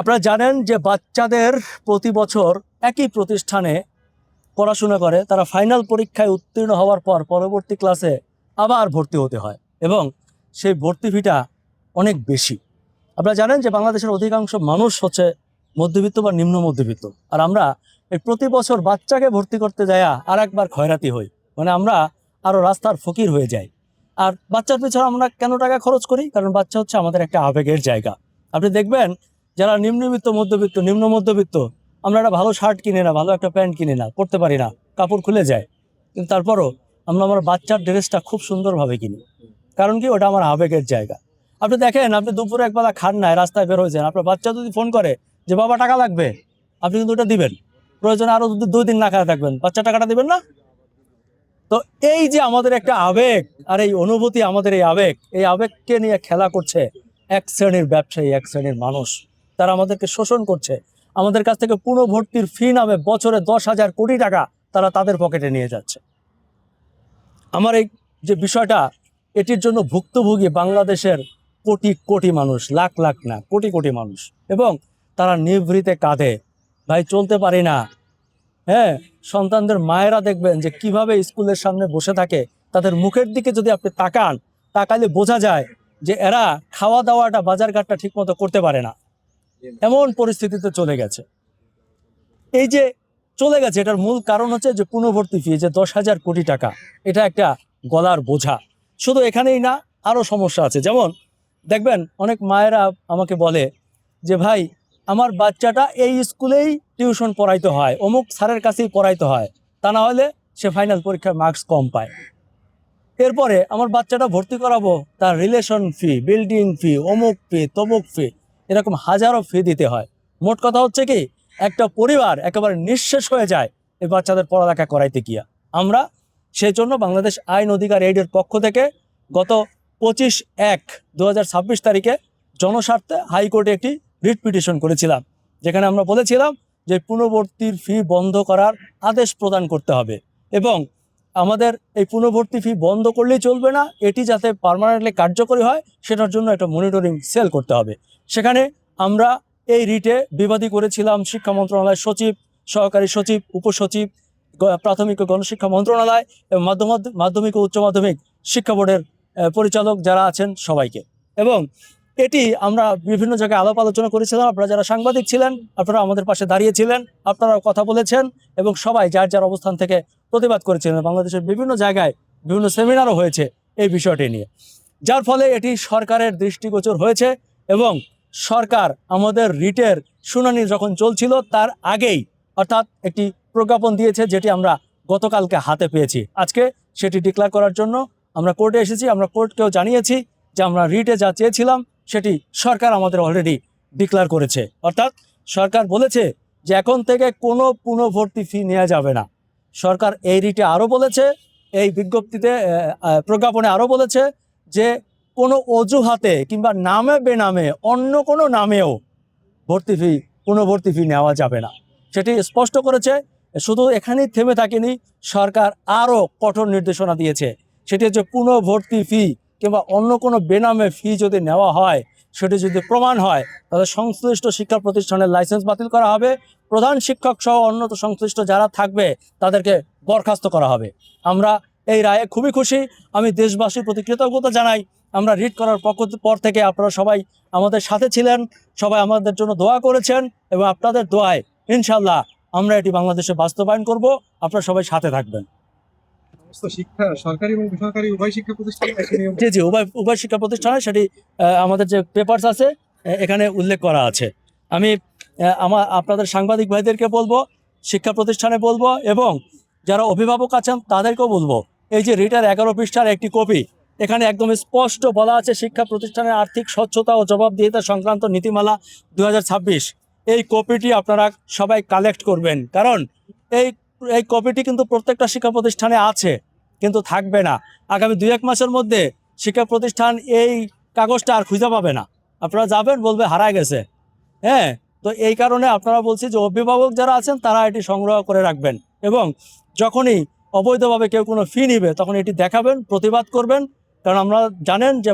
আপনারা জানেন যে বাচ্চাদের প্রতি বছর একই প্রতিষ্ঠানে পড়াশোনা করে তারা ফাইনাল পরীক্ষায় উত্তীর্ণ হওয়ার পর পরবর্তী ক্লাসে আবার ভর্তি হতে হয় এবং সেই ভর্তি ফিটা অনেক বেশি। আপনারা জানেন যে বাংলাদেশের অধিকাংশ মানুষ হচ্ছে মধ্যবিত্ত বা নিম্ন মধ্যবিত্ত, আর আমরা এই প্রতি বছর বাচ্চাকে ভর্তি করতে যাইয়া আর একবার খয়রাতি হই, মানে আমরা আরও রাস্তার ফকির হয়ে যাই। আর বাচ্চার পিছনে আমরা কেন টাকা খরচ করি? কারণ বাচ্চা হচ্ছে আমাদের একটা আবেগের জায়গা। আপনি দেখবেন যারা নিম্নবিত্ত মধ্যবিত্ত নিম্ন মধ্যবিত্ত, আমরা একটা ভালো শার্ট কিনে না, ভালো একটা প্যান্ট কিনে না, পরতে পারি না, কাপড় খুলে যায়, কিন্তু তারপরও আমরা আমার বাচ্চার ড্রেসটা খুব সুন্দরভাবে কিনি। কারণ কি? ওটা আমার আবেগের জায়গা। আপনি দেখেন, আপনি দুপুরে একবেলা খান নাই, রাস্তায় বের হয়েছেন, আপনার বাচ্চা যদি ফোন করে যে বাবা টাকা লাগবে, আপনি কিন্তু ওটা দিবেন। প্রয়োজনে আরো যদি 2 দিন না খাওয়া থাকবেন, বাচ্চা টাকাটা দিবেন না? তো এই যে আমাদের একটা আবেগ আর এই অনুভূতি, আমাদের এই আবেগকে নিয়ে খেলা করছে এক শ্রেণীর ব্যবসায়ী, এক শ্রেণীর মানুষ। তারা আমাদেরকে শোষণ করছে। আমাদের কাছ থেকে পুনর্ভর্তির ফি নামে বছরে 10,000 কোটি টাকা তারা তাদের পকেটে নিয়ে যাচ্ছে। আমার এই যে বিষয়টা, এটির জন্য ভুক্তভোগী বাংলাদেশের কোটি কোটি মানুষ, লাখ লাখ না, কোটি কোটি মানুষ, এবং তারা নিভৃতে কাঁদে, ভাই চলতে পারি না। হ্যাঁ, সন্তানদের মায়েরা দেখবেন যে কিভাবে স্কুলের সামনে বসে থাকে, তাদের মুখের দিকে যদি আপনি তাকালে বোঝা যায় যে এরা খাওয়া দাওয়াটা, বাজারঘাটটা ঠিক মতো করতে পারে না, এমন পরিস্থিতিতে চলে গেছে। এই যে চলে গেছে, এটার মূল কারণ হচ্ছে যে পুনর্ভর্তি ফি, যে 10,000 কোটি টাকা, এটা একটা গলার বোঝা। শুধু এখানেই না, আরো সমস্যা আছে। যেমন দেখবেন অনেক মায়েরা আমাকে বলে যে ভাই, আমার বাচ্চাটা এই স্কুলেই টিউশন পড়াইতে হয়, অমুক স্যারের কাছেই পড়াইতে হয়, তা না হলে সে ফাইনাল পরীক্ষার মার্কস কম পায়। এরপরে আমার বাচ্চাটা ভর্তি করাবো, তার রিলেশন ফি, বিল্ডিং ফি, অমুক ফি, তমুক ফি, এরকম হাজারো ফি দিতে হয়। মোট কথা হচ্ছে কি, একটা পরিবার একেবারে নিঃশেষ হয়ে যায় এই বাচ্চাদের পড়ালেখা করাইতে গিয়া। আমরা সেই জন্য বাংলাদেশ আইন অধিকার এইডের পক্ষ থেকে গত 25/1/2026 তারিখে জনস্বার্থে হাইকোর্টে একটি রিট পিটিশন করেছিলাম, যেখানে আমরা বলেছিলাম যে পুনর্ভর্তির ফি বন্ধ করার আদেশ প্রদান করতে হবে, এবং আমাদের এই পুনর্ভর্তি ফি বন্ধ করলেই চলবে না, এটি যাতে পার্মানেন্টলি কার্যকরী হয় সেটার জন্য একটা মনিটরিং সেল করতে হবে। সেখানে আমরা এই রিটে বিবাদী করেছিলাম শিক্ষা মন্ত্রণালয়ের সচিব, সহকারী সচিব, উপসচিব, প্রাথমিক ও গণশিক্ষা মন্ত্রণালয় এবং মাধ্যমিক ও উচ্চ মাধ্যমিক শিক্ষা বোর্ডের পরিচালক যারা আছেন সবাইকে। এবং এটি আমরা বিভিন্ন জায়গায় আলাপ আলোচনা করেছিলাম। আপনারা যারা সাংবাদিক ছিলেন, আপনারা আমাদের পাশে দাঁড়িয়েছিলেন, আপনারা কথা বলেছেন, এবং সবাই যার যার অবস্থান থেকে প্রতিবাদ করেছিলেন। বাংলাদেশের বিভিন্ন জায়গায় বিভিন্ন সেমিনারও হয়েছে এই বিষয়টি নিয়ে, যার ফলে এটি সরকারের দৃষ্টিগোচর হয়েছে, এবং সরকার আমাদের রিটের শুনানি যখন চলছিল তার আগেই, অর্থাৎ একটি প্রজ্ঞাপন দিয়েছে, যেটি আমরা গতকালকে হাতে পেয়েছি। আজকে সেটি ডিক্লেয়ার করার জন্য আমরা কোর্টে এসেছি। আমরা কোর্টকেও জানিয়েছি যে আমরা রিটে যা চেয়েছিলাম সেটি সরকার আমাদের অলরেডি ডিক্লেয়ার করেছে। অর্থাৎ সরকার বলেছে যে এখন থেকে কোনো পুনর্ভর্তি ফি নেওয়া যাবে না। সরকার এই রিটে আরও বলেছে, এই বিজ্ঞপ্তিতে প্রজ্ঞাপনে আরও বলেছে যে কোনো অজুহাতে কিংবা নামে বেনামে অন্য কোনো নামেও পুনর্ভর্তি ফি নেওয়া যাবে না, সেটি স্পষ্ট করেছে। শুধু এখানেই থেমে থাকেনি, সরকার আরও কঠোর নির্দেশনা দিয়েছে। সেটি হচ্ছে পুনর্ভর্তি ফি কিংবা অন্য কোনো বেনামে ফি যদি নেওয়া হয়, সেটি যদি প্রমাণ হয়, তাহলে সংশ্লিষ্ট শিক্ষা প্রতিষ্ঠানের লাইসেন্স বাতিল করা হবে, প্রধান শিক্ষক সহ অন্য সংশ্লিষ্ট যারা থাকবে তাদেরকে বরখাস্ত করা হবে। আমরা এই রায়ে খুবই খুশি। আমি দেশবাসীর প্রতি কৃতজ্ঞতা জানাই। আমরা রিট করার পর থেকে আপনারা সবাই আমাদের সাথে ছিলেন, সবাই আমাদের জন্য দোয়া করেছেন, এবং আপনাদের দোয়ায় ইনশাল্লাহ আমরা এটি বাংলাদেশে বাস্তবায়ন করব। আপনারা সবাই সাথে থাকবেন। শিক্ষা সরকারি এবং বেসরকারি উভয় শিক্ষা প্রতিষ্ঠানে জি জি, উভয় শিক্ষা প্রতিষ্ঠানে সেটি আমাদের যে পেপারস আছে এখানে উল্লেখ করা আছে। আমি আপনাদের সাংবাদিক ভাইদেরকে বলবো, শিক্ষা প্রতিষ্ঠানে বলবো, এবং যারা অভিভাবক আছেন তাদেরকেও বলবো, এই যে রিটার 11 পৃষ্ঠার একটি কপি, এখানে একদম স্পষ্ট বলা আছে শিক্ষা প্রতিষ্ঠানের আর্থিক স্বচ্ছতা ও জবাবদিহিতা সংক্রান্ত নীতিমালা 2026। এই কপিটি আপনারা সবাই কালেক্ট করবেন, কারণ এই এই কপিটি কিন্তু প্রত্যেকটা শিক্ষা প্রতিষ্ঠানে আছে, কিন্তু থাকবে না। আগামী 2-1 মাসের মধ্যে শিক্ষা প্রতিষ্ঠান এই কাগজটা আর খুঁজে পাবে না। আপনারা যাবেন, বলবে হারায় গেছে। হ্যাঁ, তো এই কারণে আপনারা বলছি যে অভিভাবক যারা আছেন তারা এটি সংগ্রহ করে রাখবেন, এবং যখনই অবৈধভাবে কেউ কোনো ফি নিবে তখন এটি দেখাবেন, প্রতিবাদ করবেন। কারণ আমরা জানেন যে